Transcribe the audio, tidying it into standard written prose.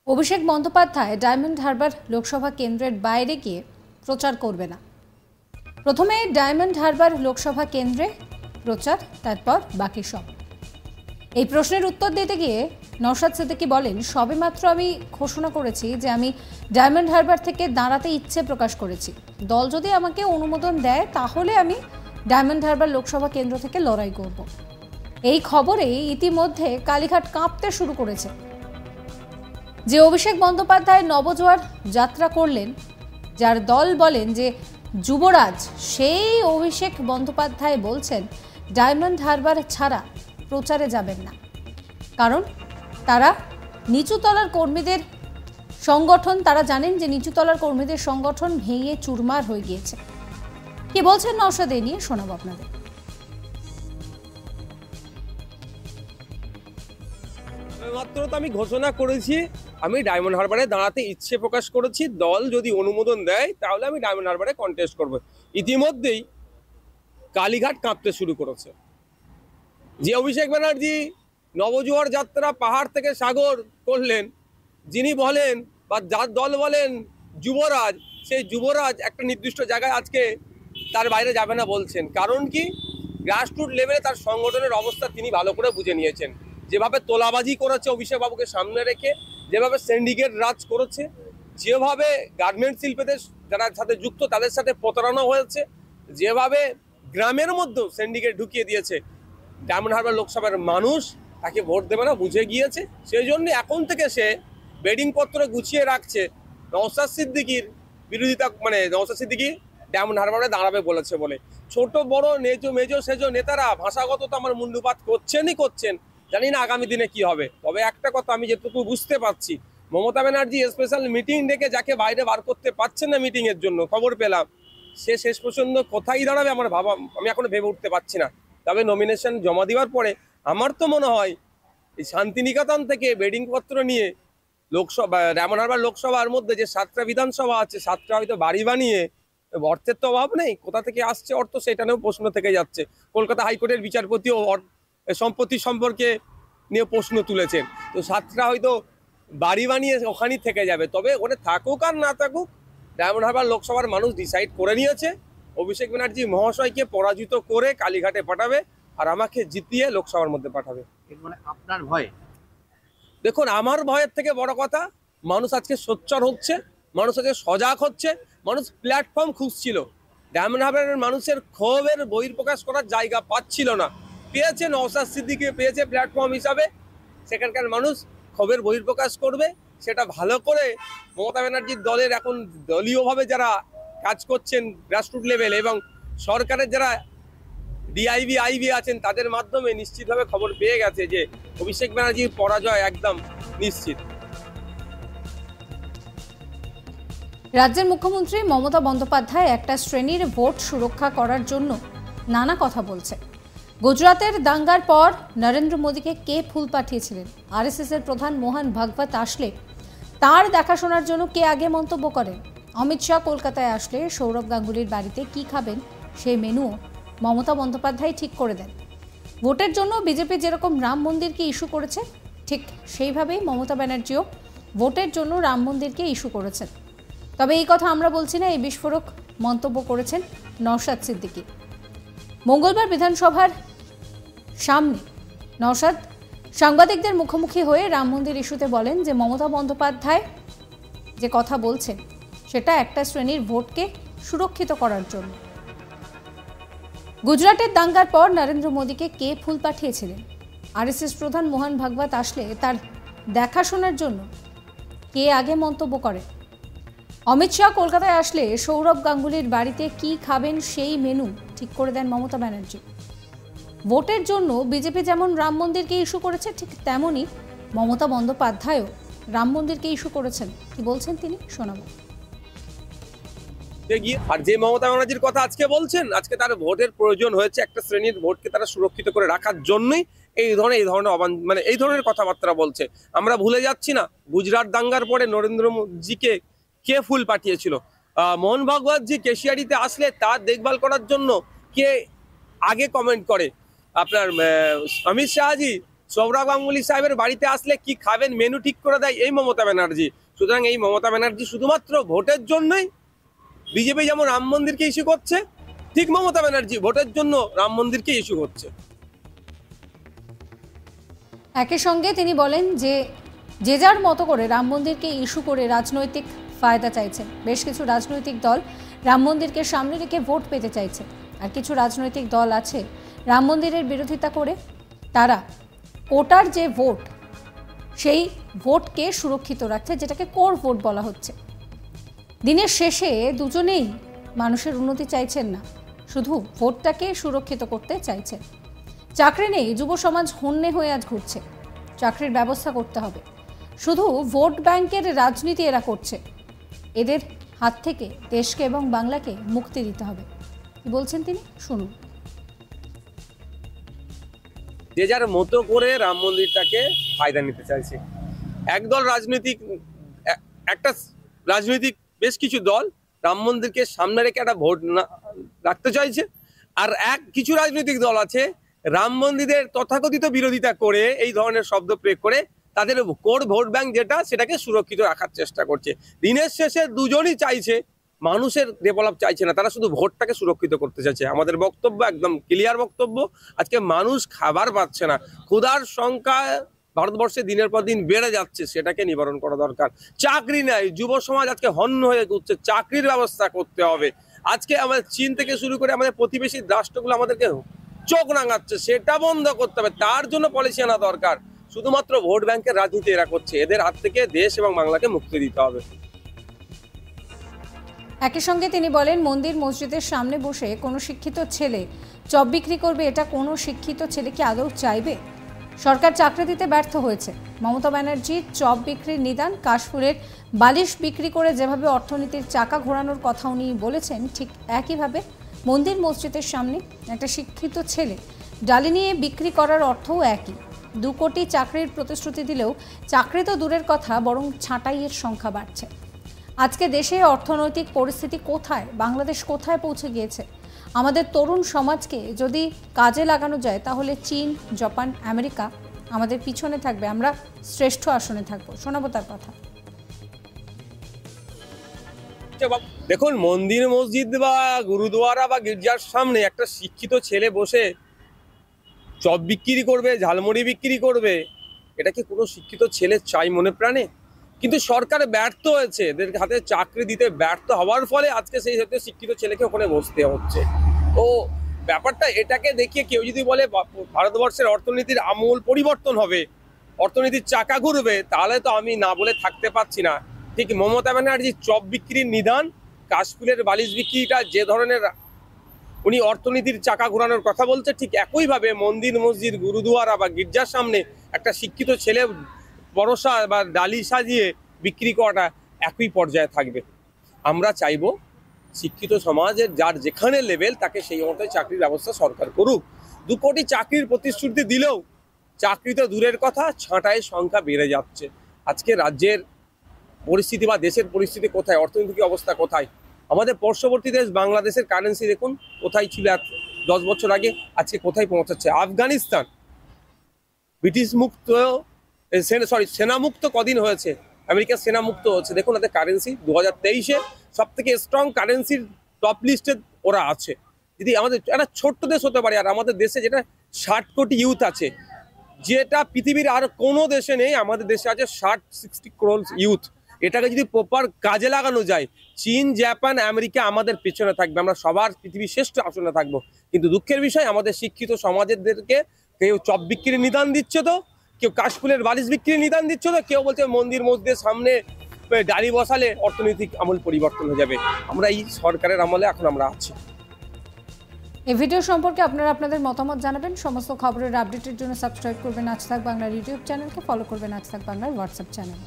Abhishek Bandyopadhyay diamond Harbour Lok Sabha কেন্দ্রের বাইরে গিয়ে প্রচার করবে না। প্রথমে ডায়মন্ড হারবার লোকসভা কেন্দ্রে প্রচার, তারপর বাকি সব। এই প্রশ্নের উত্তর দিতে গিয়ে নওশাদ সিদ্দিকী বলেন, সবেমাত্র আমি ঘোষণা করেছি যে আমি ডায়মন্ড হারবার থেকে দাঁড়াতে ইচ্ছে প্রকাশ করেছি। দল যদি আমাকে অনুমোদন দেয় তাহলে আমি ডায়মন্ড হারবার লোকসভা কেন্দ্র থেকে লড়াই করব। এই খবরে ইতিমধ্যে কালীঘাট কাঁপতে শুরু করেছে। যে অভিষেক বন্দ্যোপাধ্যায় নবজোয়ার যাত্রা করলেন, যার দল বলেন যে যুবরাজ, সেই অভিষেক বন্দ্যোপাধ্যায় বলছেন ডায়মন্ড হারবার ছাড়া প্রচারে যাবেন না, কারণ তারা নিচুতলার কর্মীদের সংগঠন, তারা জানেন যে নিচুতলার কর্মীদের সংগঠন ভেঙে চুরমার হয়ে গিয়েছে। কি বলছেন নওশাদ, এ নিয়ে শোনাবো আপনাদের। মাত্র তো আমি ঘোষণা করেছি আমি ডায়মন্ড হারবারে দাঁড়াতে ইচ্ছে প্রকাশ করেছি। দল যদি অনুমোদন দেয় তাহলে আমি ডায়মন্ড হারবারে কন্টেস্ট করব। ইতিমধ্যেই কালীঘাট কাঁপতে শুরু করেছে। যে অভিষেক ব্যানার্জি নবজোয়ার যাত্রা পাহাড় থেকে সাগর করলেন, যিনি বলেন বা যার দল বলেন যুবরাজ, সেই যুবরাজ একটা নির্দিষ্ট জায়গায় আজকে তার বাইরে যাবে না বলছেন। কারণ কি? গ্রাসরুট লেভেলে তার সংগঠনের অবস্থা তিনি ভালো করে বুঝে নিয়েছেন। যেভাবে তোলাবাজি করেছে অভিষেক বাবুকে সামনে রেখে, যেভাবে সিন্ডিকেট রাজ করেছে, যেভাবে গার্মেন্ট শিল্পীদের যারা সাথে যুক্ত তাদের সাথে প্রতারণা হয়েছে, যেভাবে গ্রামের মধ্যেও সিন্ডিকেট ঢুকিয়ে দিয়েছে, ডায়মন্ড হারবার লোকসভার মানুষ তাকে ভোট দেবে না বুঝে গিয়েছে। সেই জন্য এখন থেকে সে বেডিংপত্র গুছিয়ে রাখছে নওশাদ সিদ্দিকীর বিরোধিতা, মানে নওশাদ সিদ্দিকী ডায়মন্ড হারবারে দাঁড়াবে বলেছে বলে। ছোট বড় মেজো সেজো নেতারা ভাষাগত তো আমার মুন্ডুপাত করছেন। জানি না আগামী দিনে কি হবে। তবে একটা কথা আমি যেটুকু বুঝতে পারছি, মমতা ব্যানার্জি স্পেশাল মিটিং ডেকে যাকে বাইরে বার করতে পারছেন না মিটিংয়ের জন্য, খবর পেলাম সে শেষ পর্যন্ত কোথায় দাঁড়াবে আমি এখনো ভেবে উঠতে পারছি না। তবে নমিনেশন জমা দেওয়ার পরে আমার তো মনে হয় এই শান্তিনিকেতন থেকে বেডিংপত্র নিয়ে লোকসভা, ডায়মন্ড হারবার লোকসভার মধ্যে যে 7টা বিধানসভা আছে, 7টা হয়তো বাড়ি বানিয়ে, অর্থের তো অভাব নেই, কোথা থেকে আসছে অর্থ সেটা নিয়েও প্রশ্ন থেকে যাচ্ছে। কলকাতা হাইকোর্টের বিচারপতিও সম্পত্তি সম্পর্কে নিয়ে প্রশ্ন তুলেছেন। তো 7টা হয়তো বাড়ি বানিয়ে ওখানেই থেকে যাবে। তবে ওখানে থাকুক আর না থাকুক, ডায়মন্ড হারবার লোকসভার মানুষ ডিসাইড করে নিয়েছে অভিষেক ব্যানার্জি মহাশয়কে পরাজিত করে কালীঘাটে পাঠাবে আর আমাকে জিতিয়ে লোকসভার মধ্যে পাঠাবে। মানে আপনার ভয়? দেখুন, আমার ভয়ের থেকে বড় কথা, মানুষ আজকে সোচ্চার হচ্ছে, মানুষ আজকে সজাগ হচ্ছে, মানুষ প্ল্যাটফর্ম খুঁজছিল। ডায়মন্ড হারবারের মানুষের ক্ষোভের বহিঃপ্রকাশ করার জায়গা পাচ্ছিল না, পেয়েছে নওশাদ সিদ্দিকী, পেয়েছে প্ল্যাটফর্ম হিসাবে। সেখানকার মানুষ ক্ষোভের বহিঃপ্রকাশ করবে, সেটা ভালো করে মমতা ব্যানার্জির দলের এখন দলীয়ভাবে যারা কাজ করছেন গ্রাসরুট লেভেল এবং সরকারের যারা ডিআইবি আইবি আছেন তাদের মাধ্যমে নিশ্চিতভাবে খবর পেয়ে গেছে যে অভিষেক ব্যানার্জির পরাজয় একদম নিশ্চিত। রাজ্যের মুখ্যমন্ত্রী মমতা বন্দ্যোপাধ্যায় একটা শ্রেণীর ভোট সুরক্ষা করার জন্য নানা কথা বলছে। গুজরাতের দাঙ্গার পর নরেন্দ্র মোদীকে কে ফুল পাঠিয়েছিলেন? আরএসএস এর প্রধান মোহন ভাগবত আসলে তার দেখাশোনার জন্য কে আগে মন্তব্য করেন? অমিত শাহ কলকাতায় আসলে সৌরভ গাঙ্গুলির বাড়িতে কি খাবেন সেই মেনুও মমতা বন্দ্যোপাধ্যায় ঠিক করে দেন। ভোটের জন্য বিজেপি যেরকম রাম মন্দিরকে ইস্যু করেছে, ঠিক সেইভাবেই মমতা ব্যানার্জিও ভোটের জন্য রাম মন্দিরকে ইস্যু করেছেন। তবে এই কথা আমরা বলছি না, এই বিস্ফোরক মন্তব্য করেছেন নওশাদ সিদ্দিকী। মঙ্গলবার বিধানসভার সামনে নওশাদ সাংবাদিকদের মুখোমুখি হয়ে রাম মন্দির ইস্যুতে বলেন যে মমতা বন্দ্যোপাধ্যায় যে কথা বলছেন সেটা একটা শ্রেণীর ভোটকে সুরক্ষিত করার জন্য। গুজরাটের দাঙ্গার পর নরেন্দ্র মোদীকে কে ফুল পাঠিয়েছিলেন? আরএসএস প্রধান মোহন ভাগবত আসলে তার দেখাশোনার জন্য কে আগে মন্তব্য করেন? অমিত শাহ কলকাতায় আসলে সৌরভ গাঙ্গুলির বাড়িতে কি খাবেন সেই মেনু ঠিক করে দেন মমতা ব্যানার্জি। ভোটের জন্য বিজেপি যেমন রাম মন্দিরকে ইস্যু করেছে, ঠিক তেমনই মমতা বন্দ্যোপাধ্যায়ও রাম মন্দিরকে ইস্যু করেছেন। কি বলছেন তিনি, শোনাবো। আর যে মমতা ব্যানার্জির কথা আজকে বলছেন, আজকে তার ভোটের প্রয়োজন হয়েছে, একটা শ্রেণীর ভোটকে তারা সুরক্ষিত করে রাখার জন্যই এই ধরনের এই ধরনের কথাবার্তা বলছে। আমরা ভুলে যাচ্ছি না গুজরাট দাঙ্গার পরে নরেন্দ্র মোদীকে কে ফুল পাঠিয়েছিল। মোহন ভাগবতজি কেশিয়ারিতে আসলে তার দেখভাল করার জন্য কে আগে কমেন্ট করে? আপনার অমিত শাহজি সৌরভ গাঙ্গুলি সাহেবের বাড়িতে আসলে কি খাবেন মেনু ঠিক করে দেয় এই মমতা ব্যানার্জি। সুতরাং এই মমতা ব্যানার্জি শুধুমাত্র ভোটের জন্যই বিজেপি যেমন রাম মন্দিরকে ইস্যু করছে, ঠিক মমতা ব্যানার্জি ভোটের জন্য রাম মন্দিরকে ইস্যু করছে। একই সঙ্গে তিনি বলেন যে যে যার মতো করে রাম মন্দিরকে ইস্যু করে রাজনৈতিক ফায়দা চাইছেন। বেশ কিছু রাজনৈতিক দল রাম মন্দিরকে সামনে রেখে ভোট পেতে চাইছে, আর কিছু রাজনৈতিক দল আছে রাম মন্দিরের বিরোধিতা করে তারা কোটার যে ভোট সেই ভোটকে সুরক্ষিত রাখছে, যেটাকে কোর ভোট বলা হচ্ছে। দিনের শেষে দুজনেই মানুষের উন্নতি চাইছেন না, শুধু ভোটটাকে সুরক্ষিত করতে চাইছেন। চাকরি নেই, যুব সমাজ হন্যে হয়ে আজ ঘুরছে। চাকরির ব্যবস্থা করতে হবে। শুধু ভোট ব্যাংকের রাজনীতি এরা করছে। এদের হাত থেকে দেশকে এবং বাংলাকে মুক্তি দিতে হবে। কি বলছেন তিনি, শুনুন। যে যার মতো করে রাম মন্দিরটাকে ফায়দা নিতে চাইছে একদল একটা রাজনৈতিক বেশ কিছু দল রাম মন্দিরকে সামনে রেখে একটা ভোট রাখতে চাইছে, আর কিছু রাজনৈতিক দল আছে রাম মন্দিরের তথাকথিত বিরোধিতা করে এই ধরনের শব্দ প্রয়োগ করে তাদের কোর ভোট ব্যাংক যেটা সেটাকে সুরক্ষিত রাখার চেষ্টা করছে। দিনের শেষে দুজনই চাইছে, মানুষের ডেভেলপ চাইছে না, তারা শুধু ভোটটাকে সুরক্ষিত করতে চাইছে। আমাদের বক্তব্য একদম ক্লিয়ার বক্তব্য, আজকে মানুষ খাবার পাচ্ছে না, ক্ষুধার সংখ্যা ভারতবর্ষে দিনের পর দিন বেড়ে যাচ্ছে, সেটাকে নিবারণ করা দরকার। চাকরি নাই, যুব সমাজ আজকে হন্য হয়ে ঘুরছে, চাকরির ব্যবস্থা করতে হবে। আজকে আমাদের চীন থেকে শুরু করে আমাদের প্রতিবেশী রাষ্ট্রগুলো আমাদেরকে চোখ রাঙাচ্ছে, সেটা বন্ধ করতে হবে। তার জন্য পলিসি আনা দরকার। শুধুমাত্র ভোট ব্যাংকের রাজনীতি এরা করছে, এদের হাত থেকে দেশ এবং বাংলাকে মুক্তি দিতে হবে। একই সঙ্গে তিনি বলেন, মন্দির মসজিদের সামনে বসে কোনো শিক্ষিত ছেলে চপ বিক্রি করবে, এটা কোনো শিক্ষিত ছেলে কি আদৌ চাইবে? সরকার চাকরি দিতে ব্যর্থ হয়েছে। মমতা ব্যানার্জি চপ বিক্রির নিদান, কাশফুলের বালিশ বিক্রি করে যেভাবে অর্থনীতির চাকা ঘোরানোর কথা উনি বলেছেন, ঠিক একইভাবে মন্দির মসজিদের সামনে একটা শিক্ষিত ছেলে ডালি নিয়ে বিক্রি করার অর্থও একই। 2 কোটি চাকরির প্রতিশ্রুতি দিলেও চাকরি তো দূরের কথা, বরং ছাঁটাইয়ের সংখ্যা বাড়ছে। আজকে দেশে অর্থনৈতিক পরিস্থিতি কোথায়, বাংলাদেশ কোথায় পৌঁছে গিয়েছে? আমাদের তরুণ সমাজকে যদি কাজে লাগানো যায় তাহলে চীন, জাপান, আমেরিকা আমাদের পিছনে থাকবে, আমরা শ্রেষ্ঠ আসনে থাকবো। শোনাবো তার কথা। দেখুন, মন্দির মসজিদ বা গুরুদুয়ারা বা গির্জার সামনে একটা শিক্ষিত ছেলে বসে চপ বিক্রি করবে, ঝালমুড়ি বিক্রি করবে, এটা কি কোনো শিক্ষিত ছেলে চাই মনে প্রাণে? কিন্তু সরকার ব্যর্থ হয়েছে, এদের হাতে চাকরি দিতে ব্যর্থ হওয়ার ফলে আজকে সেই হয়তো শিক্ষিত ছেলেকে ওখানে বসতে হচ্ছে। তো ব্যাপারটা এটাকে দেখিয়ে কেউ যদি বলে ভারতবর্ষের অর্থনীতির আমূল পরিবর্তন হবে, অর্থনীতির চাকা ঘুরবে, তাহলে তো আমি না বলে থাকতে পারছি না। ঠিক মমতা ব্যানার্জি চপ বিক্রির নিদান, কাশফুলের বালিশ বিক্রিটা যে ধরনের উনি অর্থনীতির চাকা ঘোরানোর কথা বলছে, ঠিক একইভাবে মন্দির মসজিদ গুরুদুয়ারা বা গির্জার সামনে একটা শিক্ষিত ছেলে পরোসা বা ডালি সাজিয়ে বিক্রি করাটা একই পর্যায়ে থাকবে। আমরা চাইব শিক্ষিত সমাজের যার যেখানে লেভেল তাকে সেই মতো চাকরির ব্যবস্থা সরকার করুক। 2 কোটি চাকরির প্রতিশ্রুতি দিলেও চাকরি তো দূরের কথা, ছাঁটাইয়ের সংখ্যা বেড়ে যাচ্ছে। আজকে রাজ্যের পরিস্থিতি বা দেশের পরিস্থিতি কোথায়, অর্থনৈতিক অবস্থা কোথায়? আমাদের পার্শ্ববর্তী দেশ বাংলাদেশের কারেন্সি দেখুন কোথায় ছিল 10 বছর আগে, আজকে কোথায় পৌঁছাচ্ছে। আফগানিস্তান ব্রিটিশ মুক্ত সেনামুক্ত কদিন হয়েছে, আমেরিকার সেনামুক্ত হচ্ছে, দেখুন তাদের কারেন্সি 2023-এ সব থেকে স্ট্রং কারেন্সির টপ লিস্টে ওরা আছে। যদি আমাদের একটা ছোট্ট দেশ হতে পারে, আর আমাদের দেশে যেটা 60 কোটি ইউথ আছে, যেটা পৃথিবীর আর কোনো দেশে নেই, আমাদের দেশে আছে 60 crore ইউথ। এটাকে যদি প্রপার কাজে লাগানো যায়, চীন, জাপান, আমেরিকা আমাদের পেছনে থাকবে, আমরা সবার পৃথিবীর শ্রেষ্ঠ আসনে থাকবো। কিন্তু দুঃখের বিষয়, আমাদের শিক্ষিত সমাজেরদেরকে কেউ চপ বিক্রির নিদান দিচ্ছে, তো কেউ কাশফুলের বালিশ বিক্রির নিদান দিচ্ছে, তো কেউ বলছে মন্দির মসজিদের সামনে ডালি বসালে অর্থনৈতিক আমূল পরিবর্তন হয়ে যাবে। আমরা এই সরকারের আমলে এখন আমরা আছি। এই ভিডিও সম্পর্কে আপনারা আপনাদের মতামত জানাবেন। সমস্ত খবরের আপডেটের জন্য সাবস্ক্রাইব করবেন আজ তাক বাংলার ইউটিউব চ্যানেলকে, ফলো করবেন আজ তাক বাংলার হোয়াটসঅ্যাপ চ্যানেল।